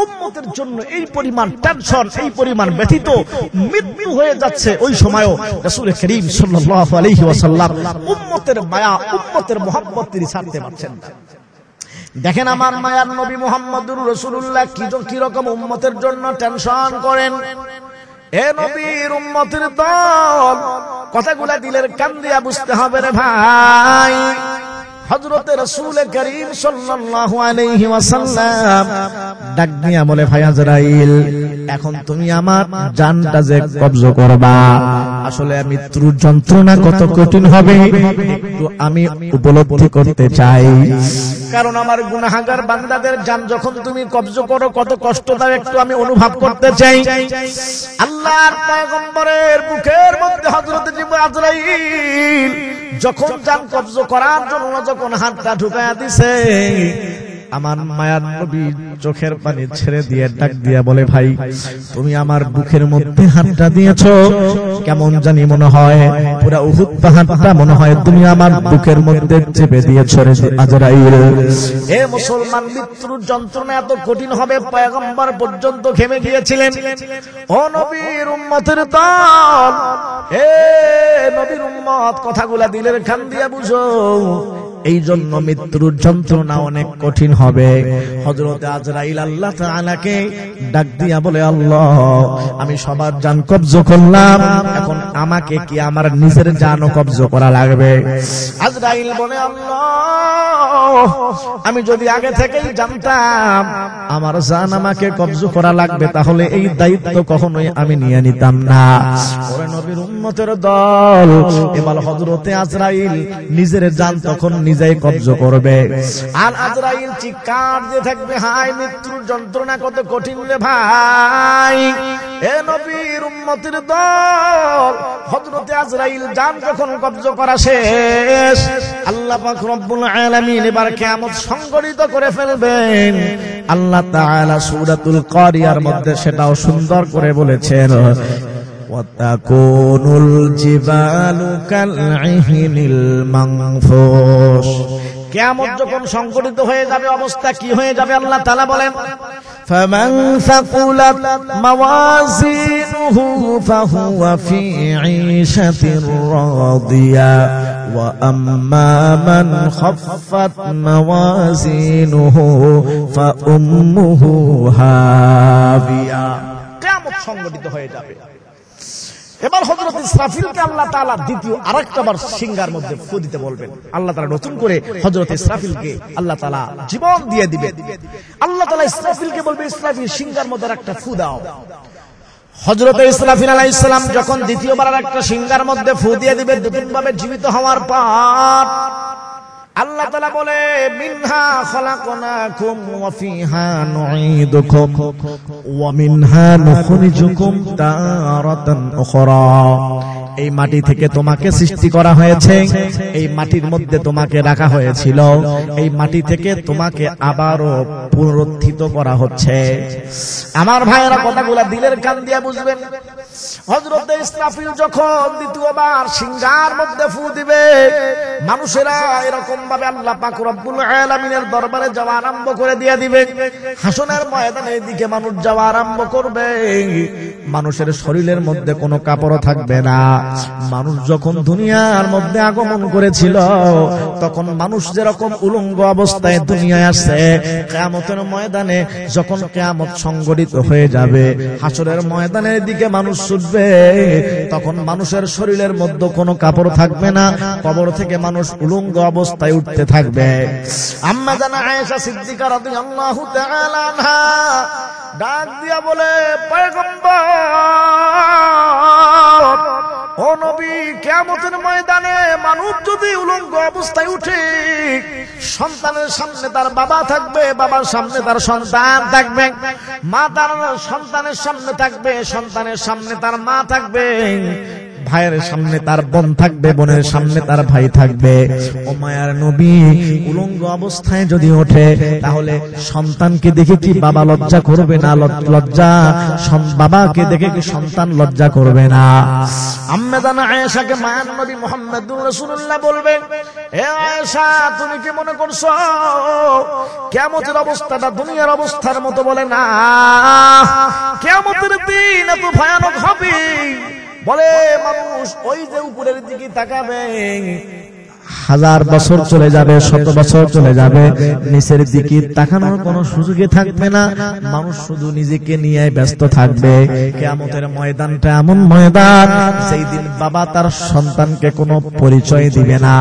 উম্মতের জন্য এই পরিমাণ টেনশন, এই পরিমাণ ব্যথিত, মৃত্যু হয়ে যাচ্ছে, ওই সময়ও রাসূল করিম সাল্লাল্লাহু আলাইহি ওয়াসাল্লাম উম্মতের মায়া, উম্মতের মুহাব্বত তিনি ছাড়তে পারছেন না। দেখেন আমার মায়ার নবী মুহাম্মদুর রাসূলুল্লাহ কি রকম উম্মতের জন্য টেনশন করেন। এ নবীর উম্মতের দল, কথাগুলা দিলের কান দিয়া বুঝতে হবে রে ভাই। হযরতে রাসূল করিম সাল্লাল্লাহু আলাইহি ওয়াসাল্লাম ডাক দিয়া বলে, ভাই আজরাইল, এখন তুমি আমার জানটা যে কবজা করবা, আসলে মৃত্যুর যন্ত্রণা কত কঠিন হবে একটু আমি উপলব্ধি করতে চাই। কারণ আমার গুনাহগার বান্দাদের জান যখন তুমি কবজা করো, কত কষ্ট দাও একটু আমি অনুভব করতে চাই। আল্লাহর পয়গম্বরের বুকের মধ্যে হযরত আজরাইল যখন জান কবজা করার জন্য যখন হাতটা ঢুকায়া দিছে, আমার মায়ার নবী চোখের পানি ছেড়ে দিয়ে ডাক দিয়া বলে, ভাই তুমি আমার বুকের মধ্যে হাতটা দিয়েছো, কেমন জানি মনে হয় পুরা উহুদ পাহাড়টা মনে হয় তুমি আমার বুকের মধ্যে চেপে দিয়েছো রে আজরাইল। এ মুসলমান, মৃত্যুর যন্ত্রণা এত কঠিন হবে পয়গম্বর পর্যন্ত ঘেমে গিয়েছিলেন। ও নবীর উম্মতের দল, এ নবীর উম্মত, কথাগুলা দিলের কান দিয়া বুঝো, এই জন্য মৃত্যুর যন্ত্রণা অনেক কঠিন হবে। হযরত আজরাইল আল্লাহ তাআলাকে ডাক দিয়া বলে, আল্লাহ আমি সবার জান কবজা করলাম, এখন আমাকে কি আমার নিজের জানও কবজা করা লাগবে? আজরাইল বলে, আল্লাহ আমি যদি আগে থেকেই জানতাম আমার জান আমাকে কবজা করা লাগবে, তাহলে এই দায়িত্ব কখনোই আমি নিয়ে নিতাম না। ওরে নবীর উম্মতের দল, এবার হযরতে আজরাইল নিজের জান তখন নিজেই কবজা করবে, আর আজরাইল চিৎকার দিয়ে থাকবে, হায় মৃত্যুর যন্ত্রণা কত কঠিন রে ভাই। এ নবীর উম্মতের দল, হযরতে আজরাইল জান যখন কবজা করা শেষ, আল্লাহ পাক রব্বুল আলামিন এবার কিয়ামত সংঘটিত করে ফেলবেন। আল্লাহ তাআলা সূরাতুল কারিয়ার মধ্যে সেটাও সুন্দর করে বলেছেন, ওয়াতাকুনুল জিবালু কালইহিনিল মানফুশ। কিয়ামত যখন সংঘটিত হয়ে যাবে, অবস্থা কি হয়ে যাবে আল্লাহ তাআলা বলেন, ফামান সাকুলাত মাওয়াজিনুহু ফাহুয়া ফি ঈশাতির রাদিয়া ওয়া আম্মা মান খাফফাত মাওয়াজিনুহু ফাউম্মুহু হাবিয়া। কিয়ামত সংঘটিত হয়ে যাবে। এবার হযরত ইসরাফিলকে আল্লাহ তাআলা দ্বিতীয় আরেকটাবার সিংহার মধ্যে ফু দিতে বলবেন। আল্লাহ তাআলা নতুন করে হযরত ইসরাফিলকে আল্লাহ তাআলা জীবন দিয়ে দিবেন। আল্লাহ তাআলা ইসরাফিলকে বলবে, ইসরাফিল সিংহার মধ্যে একটা ফু দাও। হযরত ইসরাফিল আলাইহিস সালাম যখন দ্বিতীয়বার একটা সিংহার মধ্যে ফু দিয়ে দিবে দুদিনভাবে জীবিত হওয়ার পর আল্লাহ তাআলা বলে মিনহা খলাকনাকুম ওয়া ফিহা নুঈদুকুম ওয়া মিনহা নুখরিজুকুম তারাতান উখরা। এই মাটি থেকে তোমাকে সৃষ্টি করা হয়েছে, এই মাটির মধ্যে তোমাকে রাখা হয়েছিল, এই মাটি থেকে তোমাকে আবারও পুনরুত্থিত করা হচ্ছে। আমার ভাইয়েরা কথাগুলা দিলের কান দিয়ে বুঝবেন। হযরত ইসরাফিল যখন দ্বিতীয়বার সিংহার মধ্যে ফু দিবে মানুষেরা এরকম ভাবে আল্লাহ পাক রব্বুল আলামিনের দরবারে যাওয়া আরম্ভ করে দিয়ে দিবে। হাসনের ময়দানের দিকে মানুষ যাওয়া আরম্ভ করবে। মানুষের শরীরের মধ্যে কোনো কাপড় থাকবে না। মানুষ যখন দুনিয়ার মধ্যে আগমন করেছিল তখন মানুষ যেরকম উলঙ্গ অবস্থায় দুনিয়ায় আসছে, কিয়ামতের ময়দানে যখন কিয়ামত সংঘটিত হয়ে যাবে, হাসরের ময়দানের দিকে মানুষ ছুটবে, তখন মানুষের শরীরের মধ্যে কোনো কাপড় থাকবে না। কবর থেকে মানুষ উলঙ্গ অবস্থায় উঠতে থাকবে। আম্মা জানা আয়েশা সিদ্দিকা রাদিয়াল্লাহু তাআলা আনহা ডাক দিয়া বলে, পয়গম্বর ও নবী, কিয়ামতের ময়দানে মানুষ যদি উলঙ্গ অবস্থায় উঠে, সন্তানের সামনে তার বাবা থাকবে, বাবার সামনে তার সন্তান থাকবে, মা তার সন্তানের সামনে থাকবে, সন্তানের সামনে তার মা থাকবে, ভাইয়ের সামনে তার বোন থাকবে, বোনের সামনে তার ভাই থাকবে। ও মায়ার নবী, উলঙ্গ অবস্থায় যদি ওঠে তাহলে সন্তানকে দেখে কি বাবা লজ্জা করবে না? লজ্জা বাবাকে দেখে কি সন্তান লজ্জা করবে না? আম্মা জানা আয়েশাকে মায়ার নবী মুহাম্মদুর রাসূলুল্লাহ বলবেন, হে আয়েশা, তুমি কি মনে করছো কিয়ামতের অবস্থাটা দুনিয়ার অবস্থার মতো? বলে না, কিয়ামতের দিন এত ভয়ানক হবে, বলে মানুষ ওই যে উপরের দিকে তাকাবে, 1000 বছর চলে যাবে, 100 বছর চলে যাবে, নিচের দিকে তাকানোর কোনো সুযোগই থাকবে না। মানুষ শুধু নিজেকে নিয়ে ব্যস্ত থাকবে। কিয়ামতের ময়দানটা এমন ময়দান, সেই দিন বাবা তার সন্তানকে কোনো পরিচয় দিবে না।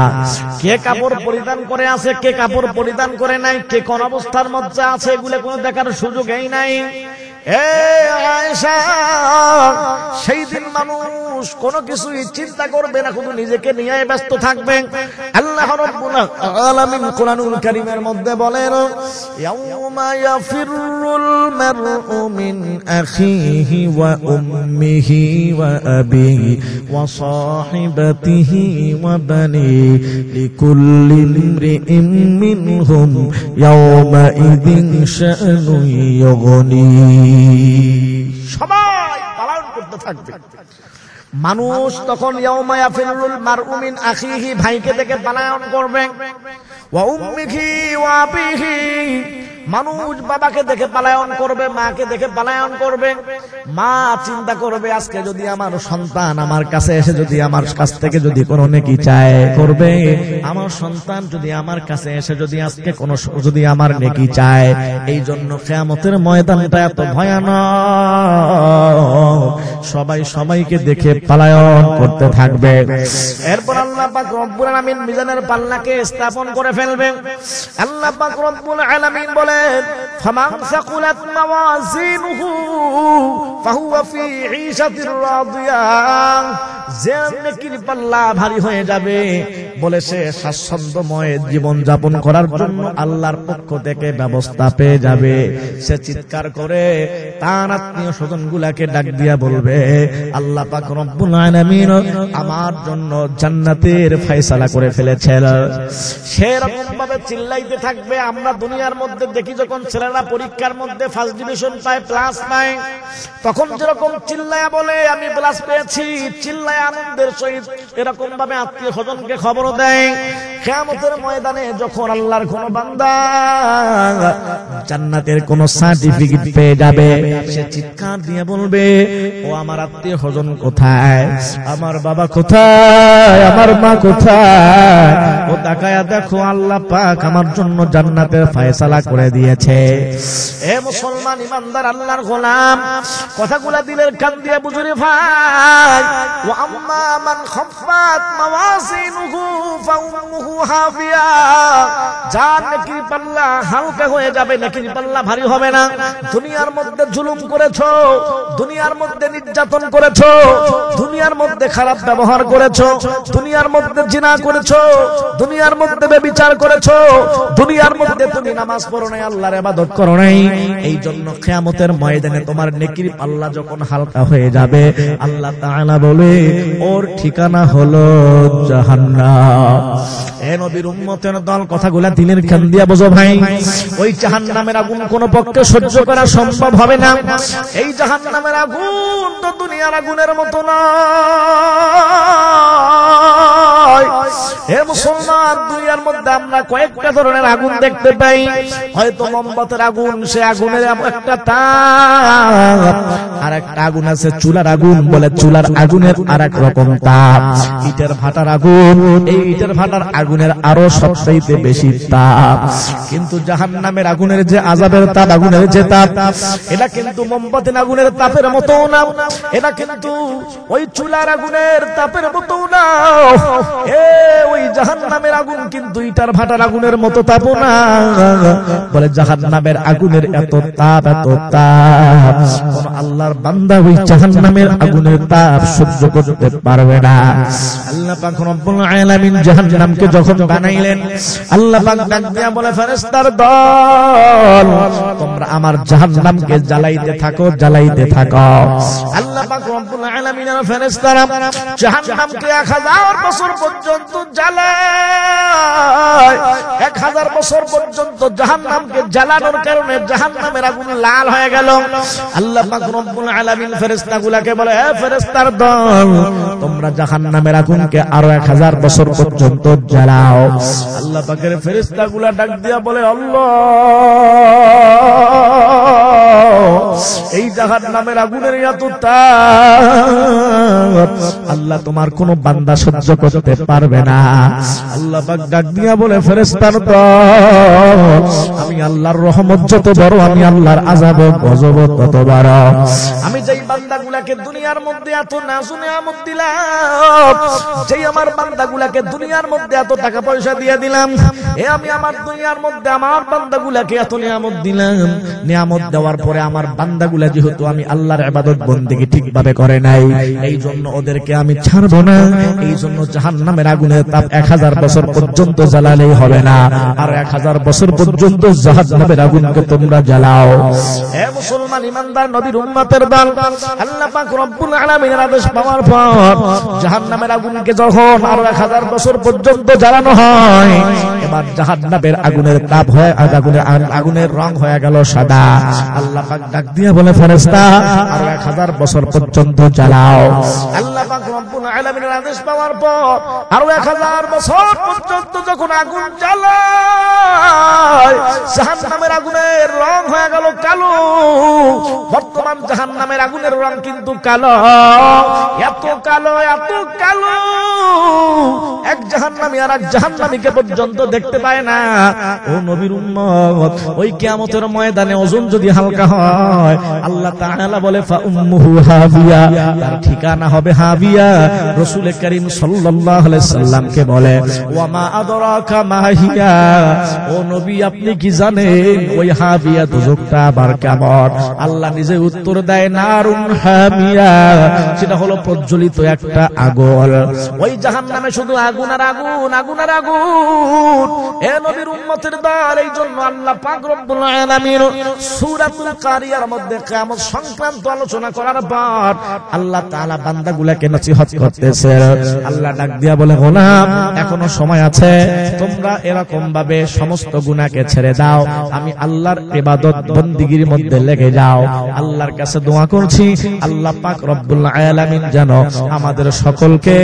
কে কাপড় পরিধান করে আছে, কে কাপড় পরিধান করে নাই, কে কোন অবস্থার মধ্যে আছে, এগুলো কোনো দেখার সুযোগই নাই। সেই দিন মানুষ কোনো কিছুই চিন্তা করবে না, শুধু নিজেকে নিয়ে ব্যস্ত থাকবে। আল্লাহ রাব্বুল আলামিন কোরআনুল কারীমের মধ্যে বলেন, ইয়াউমা ইয়াফিরুল মারউ মিন আখিহি ওয়া উম্মিহি ওয়া আবিহি ওয়া সাহিবাতিহি ওয়া বানিহি লিকুল্লি ইমরিইন মিনহুম ইয়াউমা ইযিন শা'নুন ইউগনি। সবাই পালন করতে থাকবে। মানুষ তখন ইয়াউমা ইয়াফিরুল মারউ মিন আখিহি, ভাইকে দেখে পালায়ন করবে, ওয়া উম্মিহি ওয়া আবিহি, মানুষ বাবাকে দেখে পালায়ন করবে, মাকে দেখে পালায়ন করবে। মা চিন্তা করবে, আজকে যদি আমার সন্তান আমার কাছে এসে যদি আমার কাছ থেকে যদি কোনো নেকি চায় করবে, আমার সন্তান যদি আমার কাছে এসে যদি আজকে কোনো যদি আমার নেকি চায়। এই জন্য কিয়ামতের ময়দানটা এত ভয়ানক, সবাই সবাইকে দেখে পালায়ন করতে থাকবে। এরপর আল্লাহ পাক রব্বুল আলামিন মিজানের পাল্লাকে স্থাপন করে ফেলবে। আল্লাহ পাক রব্বুল আলামিন বলে, ফামান সাকুলাত মাওয়াজিনুহু ফাহুয়া ফি ঈশাতির রাদিয়া, যে নেকির পাল্লা ভারী হয়ে যাবে, বলে সে স্বাচ্ছন্দ্যময় জীবন যাপন করার জন্য আল্লাহর পক্ষ থেকে ব্যবস্থা পেয়ে যাবে। সে চিৎকার করে তার আত্মীয় স্বজনগুলাকে ডাক দিয়া বলবে, আল্লাহ পাক রব্বুল আলামিন আমার জন্য জান্নাতের ফয়সালা করে ফেলেছেন। সেরকম ভাবে চিল্লাইতে থাকবে। আমরা দুনিয়ার মধ্যে দেখি, যখন ছেলেরা পরীক্ষার মধ্যে ফার্স্ট ডিভিশন পায়, প্লাস পায়, তখন যেরকম চিল্লায়া বলে আমি প্লাস পেয়েছি, চিল্লায় আনন্দের সহিত এরকম ভাবে আত্মীয় স্বজনকে খবর দেয়। কিয়ামতের ময়দানে যখন আল্লাহর কোন বান্দা জান্নাতের কোন সার্টিফিকেট পেয়ে যাবে, সে চিৎকার দিয়ে বলবে, ও আমার আত্মীয় স্বজন কোথায়, আমার বাবা কোথায়, আমার মা কোথায়, ও তাকায়া দেখো আল্লাহ পাক আমার জন্য জান্নাতের ফয়সালা করে দিয়েছে। এ মুসলমান ইমানদার আল্লাহর গোলাম, কথাগুলা দিলের কান দিয়ে বুঝুরে ভাই, ওয়া আম্মা মান খাফফাত মাওয়াজিনুহু ফাউম্মুহু হাবিয়া, যার নেকির পাল্লা হালকা হয়ে যাবে, নেকির পাল্লা ভারী হবে না। দুনিয়ার মধ্যে জুলুম করেছো, দুনিয়ার মধ্যে নির্যাতন করেছো, দুনিয়ার মধ্যে খারাপ ব্যবহার করেছো, দুনিয়ার মধ্যে জিনা করেছো, দুনিয়ার মধ্যে ব্যভিচার করেছো, দুনিয়ার মধ্যে তুমি নামাজ পড়ো নাই, আল্লাহর ইবাদত করো নাই, এই জন্য কিয়ামতের ময়দানে তোমার নেকির পাল্লা যখন হালকা হয়ে যাবে, আল্লাহ তাআলা বলে ওর ঠিকানা হলো জাহান্নাম। এ নবীর উম্মতের দল, কথাগুলা দিনের কান দিয়া বোঝো ভাই। ওই জাহান্নামের আগুন কোন পক্ষে সহ্য করা সম্ভব হবে না। এই জাহান্নামের আগুন তো দুনিয়ার আগুনের মতো না। হে মুসলমান, দুনিয়ার মধ্যে আমরা কয়েকটা ধরনের আগুন দেখতে পাই। হয়তো মোমবাতির আগুন, সে আগুনের একটা তাপ, আর একটা আগুন আছে চুলার আগুন, বলে চুলার আগুনের আর এক রকম তাপ। ইটের ভাটার আগুন, এই ইটের ভাটার আগুনের আরো সবচাইতে বেশি তাপ। কিন্তু জাহান্নামের আগুনের যে আযাবের তাপ, আগুনের যে তাপ, এটা কিন্তু মোমবাতির আগুনের তাপের মতো না, এটা কিন্তু ওই চুলার আগুনের তাপের মতো না। ওই জাহান্নামের আগুন কিন্তু ইটার ভাটার আগুনের মতো তাপ না। বলে জাহান্নামের আগুনের এত তাপ, এত তাপ, কোন আল্লাহর বান্দা ওই জাহান্নামের আগুনের তাপ সহ্য করতে পারবে না। আল্লাহ পাক রব্বুল আলামিন জাহান্নামকে যখন বানাইলেন, আল্লাহ পাক ডাক দিয়া বলে, ফেরেশতার দল, তোমরা আমার জাহান্নামকে জ্বালাইতে থাকো, জ্বালাইতে থাকো। আল্লাহ পাক রব্বুল আলামিনের ফেরেশতারা জাহান্নামকে 1000 বছর পর্যন্ত জ্বালায়। 1000 বছর পর্যন্ত জাহান্নামকে জ্বালানোর কারণে জাহান্নামের আগুন লাল হয়ে গেল। আল্লাহ পাক রব্বুল আলামিন ফেরেশতাগুলোকে বলে, হে ফেরেশতার দল, তোমরা জাহান্নামের আগুনকে আরো 1000 বছর পর্যন্ত জ্বালাও। আল্লাহ পাকের ফেরেশতাগুলো ডাক দিয়া বলে, আল্লাহ, এই জাহান্নামের আগুনের এত তাপ আল্লাহ তোমার কোন বান্দা সহ্য করতে পারবে না। আল্লাহ পাক ডাক দিয়া বলে, ফেরেশতার দল, আমি আল্লাহর রহমত যত বড়, আমি আল্লাহর আযাব গজব তত বড়। আমি যেই বান্দাগুলোকে দুনিয়ার মধ্যে এত নাজ নেয়ামত দিলাম, যেই আমার বান্দাগুলোকে দুনিয়ার মধ্যে এত টাকা পয়সা দিয়ে দিলাম, আমি আমার দুনিয়ার মধ্যে আমার বান্দাগুলোকে এত নিয়ামত দিলাম, নিয়ামত দেওয়ার পরে আমার বান্দাগুলা যেহেতু আমি আল্লাহর ইবাদত বন্দেগী ঠিকভাবে করে নাই, এই জন্য ওদেরকে আমি ছাড়বো না। এই জন্য জাহান্নামের আগুনের তাপ 1000 বছর পর্যন্ত জ্বালালেই হবে না, আর 1000 বছর পর্যন্ত জাহান্নামের আগুনকে তোমরা জ্বালাও। হে মুসলমান ইমানদার নবীর উম্মতের দল, আল্লাহ পাক রব্বুল আলামিনের আদেশ পাওয়ার পর জাহান্নামের আগুনকে যখন আরো 1000 বছর পর্যন্ত জ্বালানো হয়, এবার জাহান্নামের আগুনের তাপ হয়, আগুনের রং হয়ে গেল সাদা। আল্লাহ পাক ডাক দিয়া বলে, ফেরেশতা, আরো 1000 বছর পর্যন্ত জ্বালাও। আল্লাহ পাক রব্বুল আলামিনের আদেশ পাওয়ার পর আরো 1000 বছর পর্যন্ত যখন আগুন জ্বালায়, জাহান্নামের আগুনের রং হয়ে গেল কালো। বর্তমান জাহান্নামের আগুনের রং কিন্তু কালো, এত কালো, এত কালো, এক জাহান্নামী আর এক জাহান্নামীকে পর্যন্ত দেখতে পায় না। ও নবীর উম্মত, ওই কিয়ামতের ময়দানে ওজন যদি হালকা হয়, আল্লাহ তাআলা বলে, ফাউম্মুহু হাবিয়া, তার ঠিকানা হবে হাবিয়া। রাসূল করিম সাল্লাল্লাহু আলাইহি সাল্লামকে বলে, ওয়া মা আদরাকা মা হিয়া, ও নবী আপনি কি জানেন ওই হাবিয়া দুজকটা আবার কেমন? আল্লাহ নিজে উত্তর দেয়, নারুন হামিয়া, সেটা হলো প্রজ্বলিত একটা আগুন। ওই জাহান্নামে শুধু আগুন আর আগুন, আগুন আর আগুন। এ নবীর উম্মতের দল, এই জন্য আল্লাহ পাক রব্বুল আলামিন সূরাতুল কারিয়ার মধ্যে কিয়ামত সংক্রান্ত আলোচনা করার পর আল্লাহ তাআলা বান্দাগুলোকে নসিহত করতেছে। আল্লাহ ডাক দিয়া বলে, গোলাম, এখনো সময় আছে, তোমরা এরকম ভাবে সমস্ত গুনাহকে ছেড়ে দাও, আমি আল্লাহর ইবাদত বন্দেগীর মধ্যে লেগে যাও। আল্লাহর কাছে দোয়া করছি, আল্লাহ পাক রব্বুল আলামিন যেন আমাদের সকলকে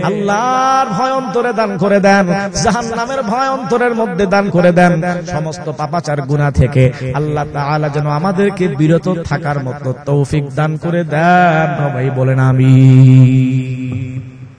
আল্লাহর ভয় অন্তরে দান করে দেন, জাহান্নামের ভয় অন্তরের মধ্যে দান করে দেন, সমস্ত পাপাচার গুনাহ থেকে আল্লাহ তাআলা যেন আমাদেরকে বিরত থাকার মতো তৌফিক দান করে দেন। সবাই বলেন আমিন।